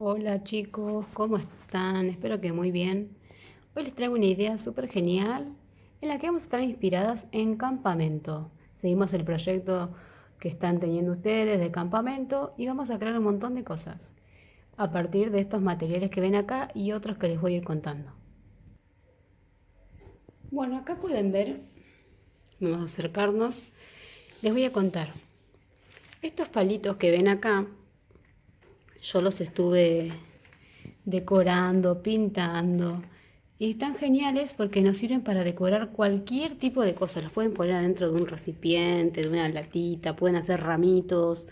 Hola chicos, ¿cómo están? Espero que muy bien. Hoy les traigo una idea súper genial en la que vamos a estar inspiradas en campamento. Seguimos el proyecto que están teniendo ustedes de campamento y vamos a crear un montón de cosas a partir de estos materiales que ven acá y otros que les voy a ir contando. Bueno, acá pueden ver, vamos a acercarnos, les voy a contar. Estos palitos que ven acá, yo los estuve decorando, pintando. Y están geniales porque nos sirven para decorar cualquier tipo de cosa. Los pueden poner adentro de un recipiente, de una latita, pueden hacer ramitos,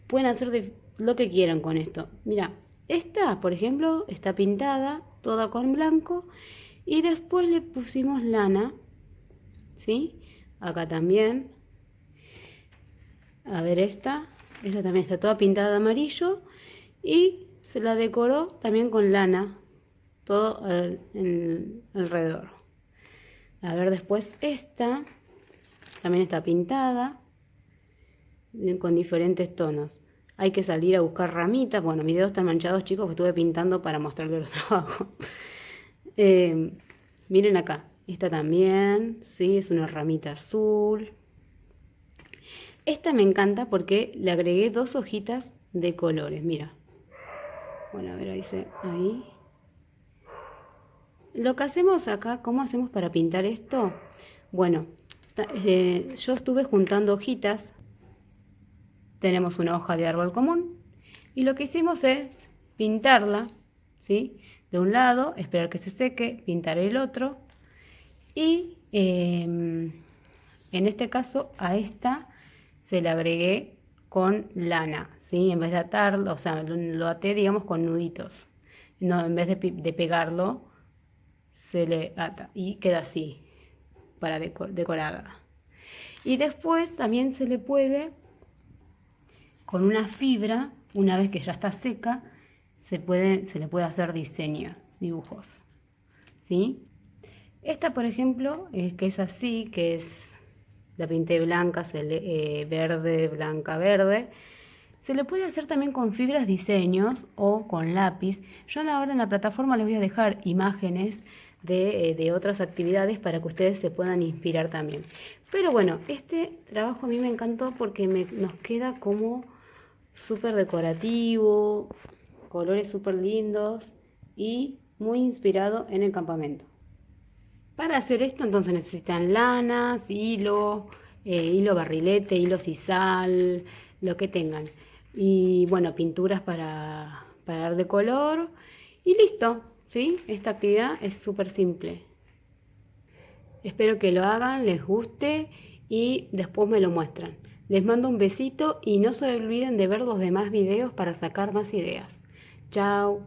pueden hacer de lo que quieran con esto. Mira, esta, por ejemplo, está pintada toda con blanco y después le pusimos lana, ¿sí? Acá también. A ver esta también está toda pintada de amarillo y se la decoró también con lana todo alrededor. A ver, después esta también está pintada con diferentes tonos. Hay que salir a buscar ramitas. Bueno, mis dedos están manchados, chicos, que estuve pintando para mostrarles los trabajos. Miren acá, esta también, sí, es una ramita azul. Esta me encanta porque le agregué dos hojitas de colores, mira. Bueno, a ver, dice ahí. Lo que hacemos acá, ¿cómo hacemos para pintar esto? Bueno, yo estuve juntando hojitas. Tenemos una hoja de árbol común. Y lo que hicimos es pintarla, ¿sí? De un lado, esperar que se seque, pintar el otro. Y en este caso a esta se le agregué con lana, ¿sí? En vez de atarlo, o sea, lo até, digamos, con nuditos. No, en vez de pegarlo, se le ata y queda así para decorarla. Y después también se le puede, con una fibra, una vez que ya está seca, se le puede hacer diseño, dibujos, ¿sí? Esta, por ejemplo, que es así, que es la pinté blanca, verde, blanca, verde. Se le puede hacer también con fibras diseños o con lápiz. Yo ahora en la plataforma les voy a dejar imágenes de otras actividades para que ustedes se puedan inspirar también. Pero bueno, este trabajo a mí me encantó porque nos queda como súper decorativo, colores súper lindos y muy inspirado en el campamento. Para hacer esto entonces necesitan lanas, hilo barrilete, hilo sisal, lo que tengan. Y bueno, pinturas para dar de color. Y listo, ¿sí? Esta actividad es súper simple. Espero que lo hagan, les guste y después me lo muestran. Les mando un besito y no se olviden de ver los demás videos para sacar más ideas. Chao.